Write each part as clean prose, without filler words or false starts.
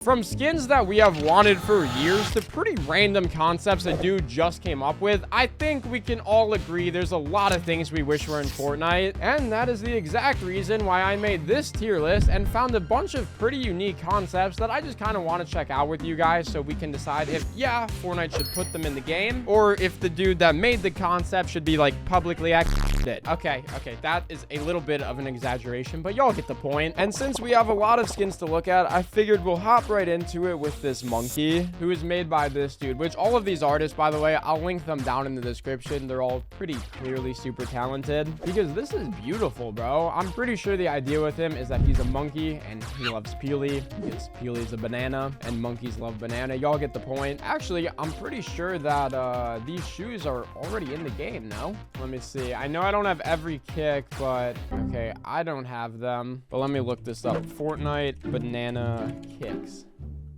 From skins that we have wanted for years to pretty random concepts a dude just came up with, I think we can all agree there's a lot of things we wish were in Fortnite, and that is the exact reason why I made this tier list and found a bunch of pretty unique concepts that I just kind of want to check out with you guys so we can decide if, yeah, Fortnite should put them in the game, or if the dude that made the concept should be like publicly it. Okay, that is a little bit of an exaggeration, but y'all get the point. And since we have a lot of skins to look at, I figured we'll hop right into it with this Monki, who is made by this dude, which all of these artists, by the way, I'll link them down in the description. They're all pretty clearly super talented because this is beautiful, bro. I'm pretty sure the idea with him is that he's a monkey and he loves Peely because Peely is a banana and monkeys love banana. Y'all get the point. Actually, I'm pretty sure that these shoes are already in the game, no? Let me see. I know I don't have every kick, but okay, I don't have them. But let me look this up. Fortnite banana kicks.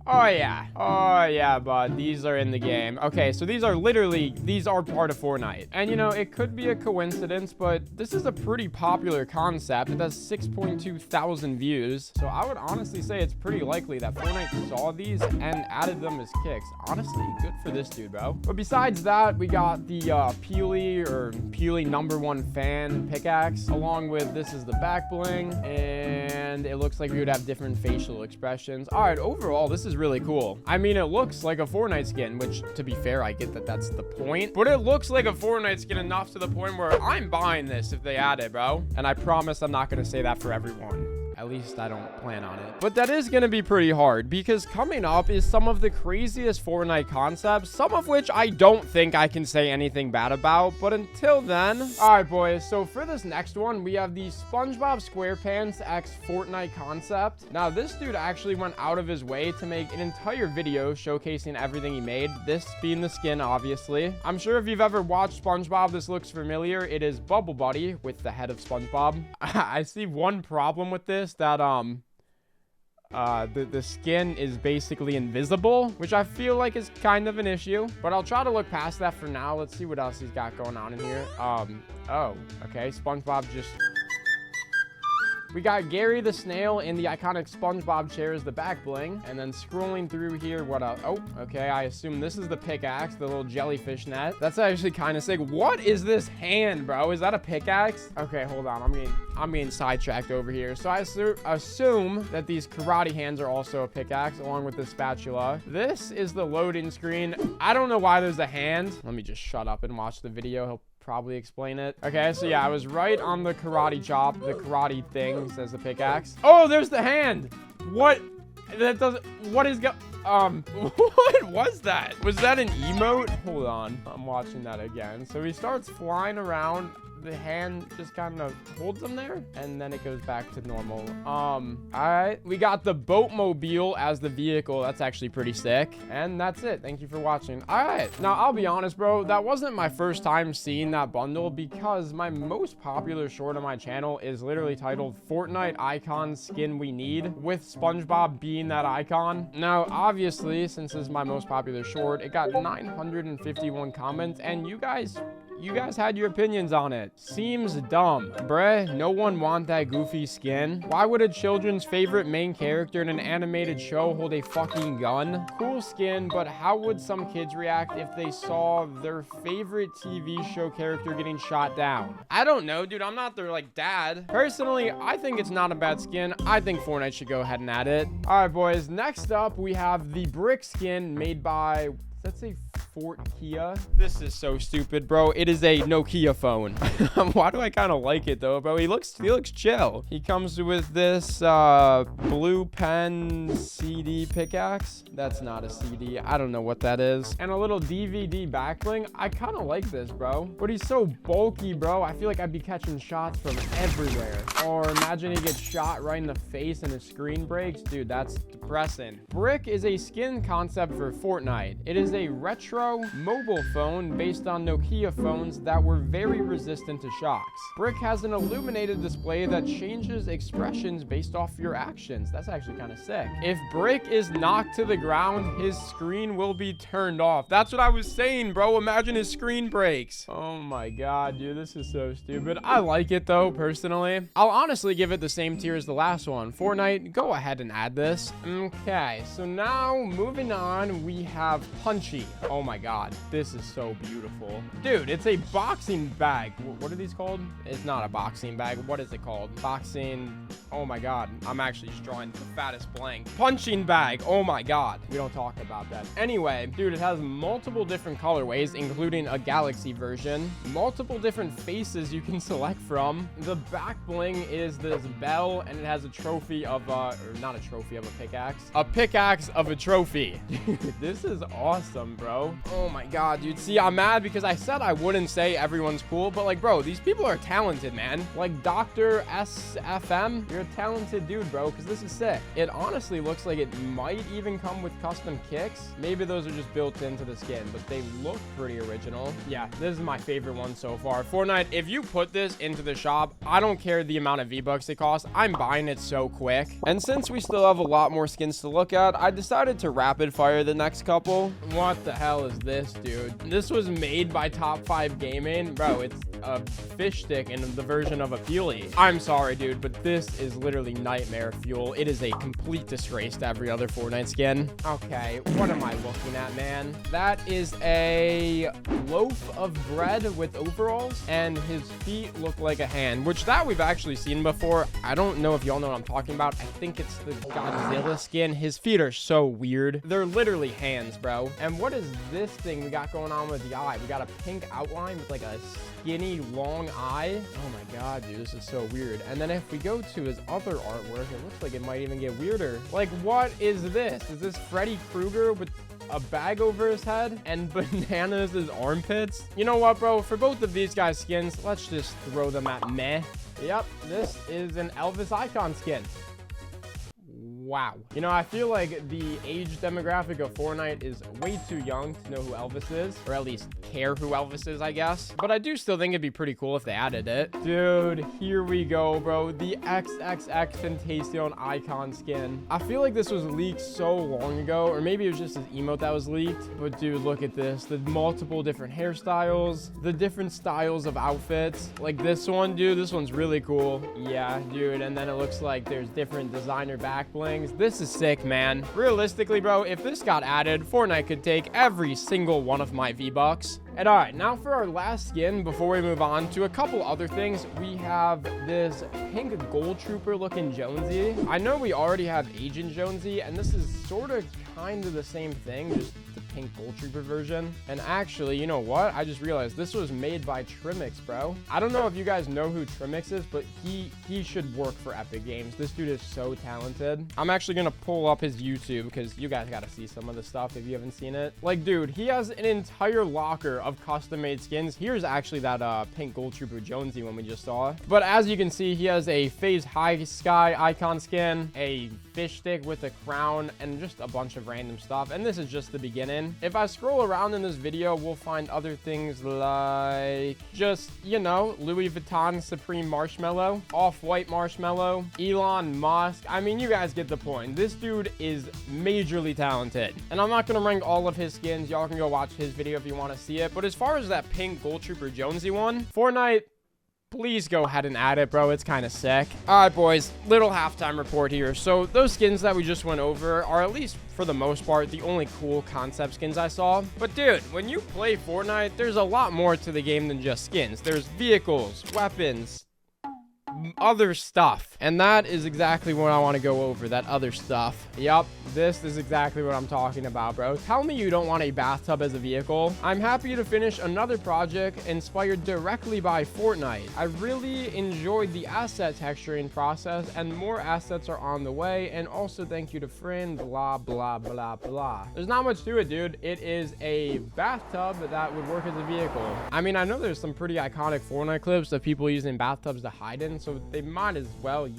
Oh yeah, bud. These are in the game. Okay, so these are part of Fortnite. And you know, it could be a coincidence, but this is a pretty popular concept. It has 6.2 thousand views. So I would honestly say it's pretty likely that Fortnite saw these and added them as kicks. Honestly, good for this dude, bro. But besides that, we got the Peely #1 fan pickaxe, along with this is the back bling, and it looks like we would have different facial expressions. All right, overall, this is really cool. I mean, it looks like a Fortnite skin, which, to be fair, I get that that's the point, but it looks like a Fortnite skin enough to the point where I'm buying this if they add it, bro. And I promise I'm not going to say that for everyone. At least I don't plan on it. But that is going to be pretty hard because coming up is some of the craziest Fortnite concepts, some of which I don't think I can say anything bad about. But until then, all right, boys. So for this next one, we have the SpongeBob SquarePants X Fortnite concept. Now, this dude actually went out of his way to make an entire video showcasing everything he made. This being the skin, obviously. I'm sure if you've ever watched SpongeBob, this looks familiar. It is Bubble Buddy with the head of SpongeBob. I see one problem with this, that the skin is basically invisible, which I feel like is kind of an issue, but I'll try to look past that for now. Let's see what else he's got going on in here. Oh, okay, SpongeBob just... We got Gary the Snail in the iconic SpongeBob chair as the back bling. And then scrolling through here, what else? Oh, okay, I assume this is the pickaxe, the little jellyfish net. That's actually kind of sick. What is this hand, bro? Is that a pickaxe? Okay, hold on. I'm getting sidetracked over here. So I assume that these karate hands are also a pickaxe, along with the spatula. This is the loading screen. I don't know why there's a hand. Let me just shut up and watch the video. He'll probably explain it. Okay, so yeah, I was right on the karate chop. The karate thing says the pickaxe. Oh, there's the hand. What? That doesn't... What is what was that? Was that an emote? Hold on. I'm watching that again. So he starts flying around. The hand just kind of holds them there, and then it goes back to normal. All right, we got the boatmobile as the vehicle. That's actually pretty sick. And that's it. Thank you for watching. All right, now I'll be honest, bro, that wasn't my first time seeing that bundle because my most popular short on my channel is literally titled Fortnite Icon Skin We Need, with SpongeBob being that icon. Now, obviously, since this is my most popular short, it got 951 comments, and you guys had your opinions on it. Seems dumb. Bruh, no one want that goofy skin. Why would a children's favorite main character in an animated show hold a fucking gun? Cool skin, but how would some kids react if they saw their favorite TV show character getting shot down? I don't know, dude. I'm not their, like, dad. Personally, I think it's not a bad skin. I think Fortnite should go ahead and add it. All right, boys. Next up, we have the brick skin made by... Let's say Fort Kia. This is so stupid, bro. It is a Nokia phone. Why do I kind of like it though, bro? He looks chill. He comes with this blue pen CD pickaxe. That's not a CD. I don't know what that is. And a little DVD backbling. I kind of like this, bro. But he's so bulky, bro. I feel like I'd be catching shots from everywhere. Or imagine he gets shot right in the face and his screen breaks. Dude, that's depressing. Brick is a skin concept for Fortnite. It is a retro retro mobile phone based on Nokia phones that were very resistant to shocks. Brick has an illuminated display that changes expressions based off your actions. That's actually kind of sick. If Brick is knocked to the ground, his screen will be turned off. That's what I was saying, bro. Imagine his screen breaks. Oh my god, dude, this is so stupid. I like it though, personally. I'll honestly give it the same tier as the last one. Fortnite, go ahead and add this. Okay, so now moving on, we have Punchy. Oh my god, this is so beautiful. Dude, it's a boxing bag. What are these called? It's not a boxing bag. What is it called? Boxing. Oh my god, I'm actually just drawing the fattest blank. Punching bag. Oh my god, we don't talk about that. Anyway, dude, it has multiple different colorways, including a galaxy version, multiple different faces you can select from. The back bling is this bell, and it has a trophy of or not a trophy of a pickaxe, a pickaxe of a trophy. Dude, this is awesome, bro. Oh my god, dude. See, I'm mad because I said I wouldn't say everyone's cool, but like, bro, these people are talented, man. Like Dr. SFM, you're a talented dude, bro, because this is sick. It honestly looks like it might even come with custom kicks. Maybe those are just built into the skin, but they look pretty original. Yeah, this is my favorite one so far. Fortnite, if you put this into the shop, I don't care the amount of V-Bucks it costs. I'm buying it so quick. And since we still have a lot more skins to look at, I decided to rapid fire the next couple. What the hell is this, dude? This was made by Top 5 Gaming. Bro, it's a fish stick in the version of a Peely. I'm sorry, dude, but this is literally nightmare fuel. It is a complete disgrace to every other Fortnite skin. Okay, what am I looking at, man? That is a loaf of bread with overalls, and his feet look like a hand, which that we've actually seen before. I don't know if y'all know what I'm talking about. I think it's the Godzilla skin. His feet are so weird. They're literally hands, bro. And what is this thing we got going on with the eye? We got a pink outline with like a skinny long eye. Oh my god, dude, this is so weird. And then if we go to his other artwork, it looks like it might even get weirder. Like, what is this? Is this Freddy Krueger with a bag over his head and bananas as armpits? You know what, bro? For both of these guys' skins, let's just throw them at meh. Yep, this is an Elvis icon skin. Wow. You know, I feel like the age demographic of Fortnite is way too young to know who Elvis is, or at least care who Elvis is, I guess. But I do still think it'd be pretty cool if they added it. Dude, here we go, bro. The XXX Tentacion icon skin. I feel like this was leaked so long ago, or maybe it was just his emote that was leaked. But dude, look at this. The multiple different hairstyles, the different styles of outfits. Like this one, dude, this one's really cool. Yeah, dude. And then it looks like there's different designer back blings. This is sick, man. Realistically, bro, if this got added, Fortnite could take every single one of my V-Bucks. And all right, now for our last skin, before we move on to a couple other things, we have this pink gold trooper looking Jonesy. I know we already have Agent Jonesy, and this is sort of kind of the same thing, just the pink gold trooper version. And actually, you know what? I just realized this was made by Trimmix, bro. I don't know if you guys know who Trimmix is, but he should work for Epic Games. This dude is so talented. I'm actually gonna pull up his YouTube because you guys gotta see some of the stuff if you haven't seen it. Like, dude, he has an entire locker of custom-made skins. Here's actually that pink gold trooper Jonesy one we just saw. But as you can see, he has a FaZe High Sky icon skin, a fish stick with a crown, and just a bunch of random stuff. And this is just the beginning. If I scroll around in this video, we'll find other things like just, you know, Louis Vuitton Supreme Marshmallow, Off-White Marshmallow, Elon Musk. I mean, you guys get the point. This dude is majorly talented. And I'm not going to rank all of his skins. Y'all can go watch his video if you want to see it. But as far as that pink gold trooper Jonesy one, Fortnite, please go ahead and add it, bro. It's kind of sick. All right, boys, little halftime report here. So those skins that we just went over are, at least for the most part, the only cool concept skins I saw. But dude, when you play Fortnite, there's a lot more to the game than just skins. There's vehicles, weapons, other stuff, and that is exactly what I want to go over, that other stuff. Yep, this is exactly what I'm talking about, bro. Tell me you don't want a bathtub as a vehicle. I'm happy to finish another project inspired directly by Fortnite. I really enjoyed the asset texturing process, and more assets are on the way. And also thank you to friend, blah blah blah blah. There's not much to it, dude. It is a bathtub that would work as a vehicle. I mean, I know there's some pretty iconic Fortnite clips of people using bathtubs to hide in, so so they might as well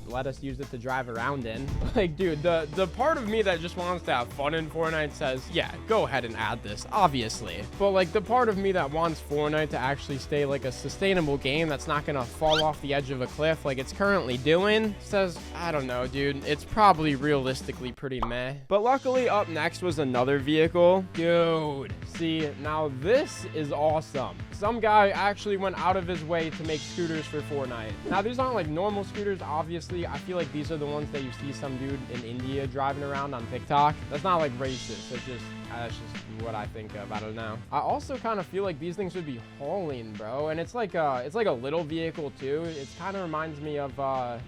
let us use it to drive around in. Like, dude, the part of me that just wants to have fun in Fortnite says, yeah, go ahead and add this, obviously. But like the part of me that wants Fortnite to actually stay like a sustainable game that's not gonna fall off the edge of a cliff like it's currently doing says, I don't know, dude, it's probably realistically pretty meh. But luckily up next was another vehicle. Dude, see, now this is awesome. Some guy actually went out of his way to make scooters for Fortnite. Now, these aren't like normal scooters, obviously. I feel like these are the ones that you see some dude in India driving around on TikTok. That's not like racist. It's just, that's just what I think of. I don't know. I also kind of feel like these things would be hauling, bro. And it's like a little vehicle too. It kind of reminds me of,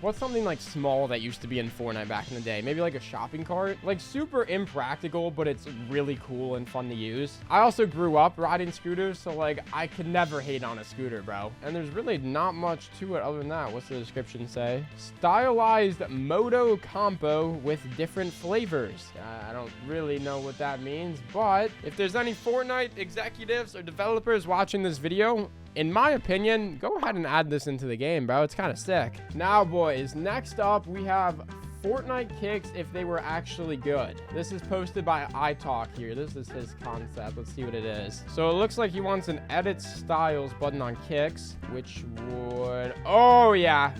what's something like small that used to be in Fortnite back in the day? Maybe like a shopping cart. Like super impractical, but it's really cool and fun to use. I also grew up riding scooters, so like I could never hate on a scooter, bro. And there's really not much to it other than that. What's the description say? Stylized moto compo with different flavors. I don't really know what that means, but if there's any Fortnite executives or developers watching this video, in my opinion, go ahead and add this into the game, bro. It's kind of sick. Now, boys, next up we have Fortnite kicks if they were actually good. This is posted by iTalk here. This is his concept. Let's see what it is. So it looks like he wants an edit styles button on kicks, which would, oh yeah,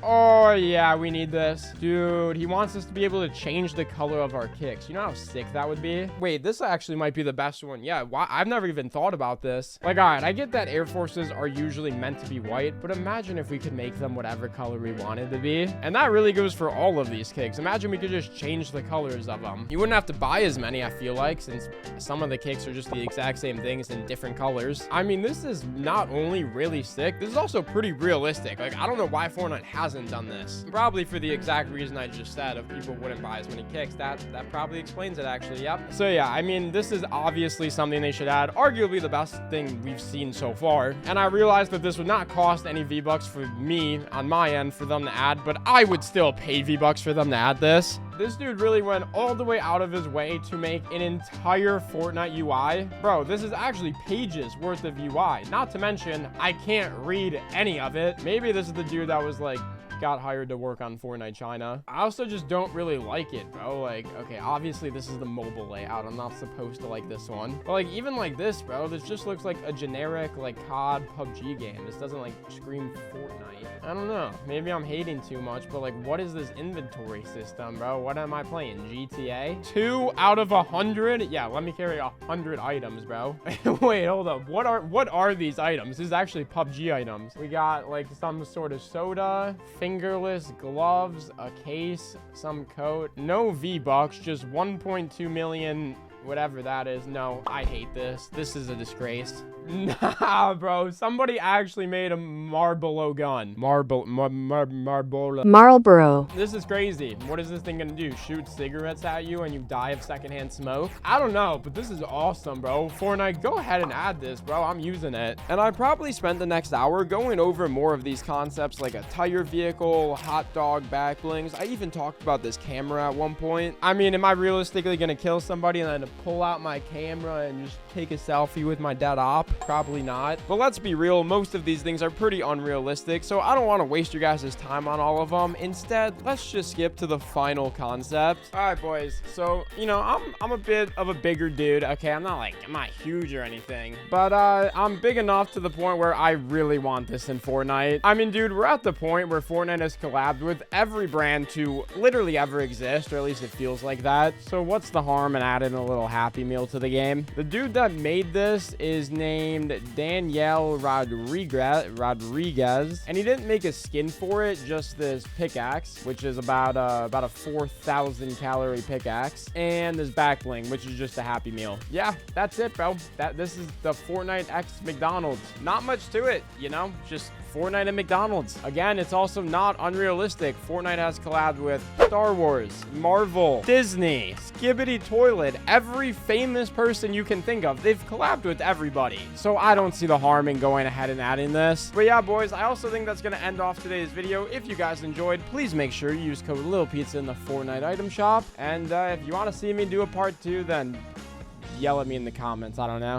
Oh, yeah, we need this. Dude, he wants us to be able to change the color of our kicks. You know how sick that would be? Wait, this actually might be the best one. Yeah, I've never even thought about this. Like, all right, I get that Air Forces are usually meant to be white, but imagine if we could make them whatever color we wanted to be. And that really goes for all of these kicks. Imagine we could just change the colors of them. You wouldn't have to buy as many, I feel like, since some of the kicks are just the exact same things in different colors. I mean, this is not only really sick, this is also pretty realistic. Like, I don't know why Fortnite hasn't done this. Probably for the exact reason I just said of people wouldn't buy as many kicks. That probably explains it, actually. Yep. So yeah, I mean, this is obviously something they should add. Arguably the best thing we've seen so far. And I realized that this would not cost any V-Bucks for me on my end for them to add, but I would still pay V-Bucks for them to add this. This dude really went all the way out of his way to make an entire Fortnite UI. Bro, this is actually pages worth of UI. Not to mention, I can't read any of it. Maybe this is the dude that was like, got hired to work on Fortnite China. I also just don't really like it, bro. Like, okay, obviously this is the mobile layout. I'm not supposed to like this one. But like, even like this, bro, this just looks like a generic like COD PUBG game. This doesn't like scream Fortnite. I don't know. Maybe I'm hating too much, but like, what is this inventory system, bro? What am I playing? GTA? 2 out of 100? Yeah, let me carry 100 items, bro. Wait, hold up. What are these items? This is actually PUBG items. We got like some sort of soda, fingerless gloves, a case, some coat, no V-Bucks, just 1.2 million, whatever that is. No, I hate this. This is a disgrace. Nah, bro. Somebody actually made a Marlboro gun. Marlboro. This is crazy. What is this thing gonna do? Shoot cigarettes at you and you die of secondhand smoke? I don't know, but this is awesome, bro. Fortnite, go ahead and add this, bro. I'm using it. And I probably spent the next hour going over more of these concepts, like a tire vehicle, hot dog back blings. I even talked about this camera at one point. I mean, am I realistically gonna kill somebody and then pull out my camera and just take a selfie with my dead op? Probably not. But let's be real, most of these things are pretty unrealistic, so I don't want to waste your guys' time on all of them. Instead, let's just skip to the final concept. All right, boys. So, you know, I'm a bit of a bigger dude. Okay, I'm not huge or anything, but I'm big enough to the point where I really want this in Fortnite. I mean, dude, we're at the point where Fortnite has collabed with every brand to literally ever exist, or at least it feels like that. So what's the harm in adding a little Happy Meal to the game? The dude that made this is named Danielle Rodriguez, and he didn't make a skin for it, just this pickaxe, which is about a 4,000 calorie pickaxe, and this back bling, which is just a Happy Meal. Yeah, that's it, bro. This is the Fortnite X McDonald's. Not much to it, you know, just Fortnite and McDonald's. Again, it's also not unrealistic. Fortnite has collabed with Star Wars, Marvel, Disney, Skibbity Toilet, every famous person you can think of. They've collabed with everybody. So I don't see the harm in going ahead and adding this. But yeah, boys, I also think that's going to end off today's video. If you guys enjoyed, please make sure you use code LilPizza in the Fortnite item shop. And if you want to see me do a part 2, then yell at me in the comments. I don't know.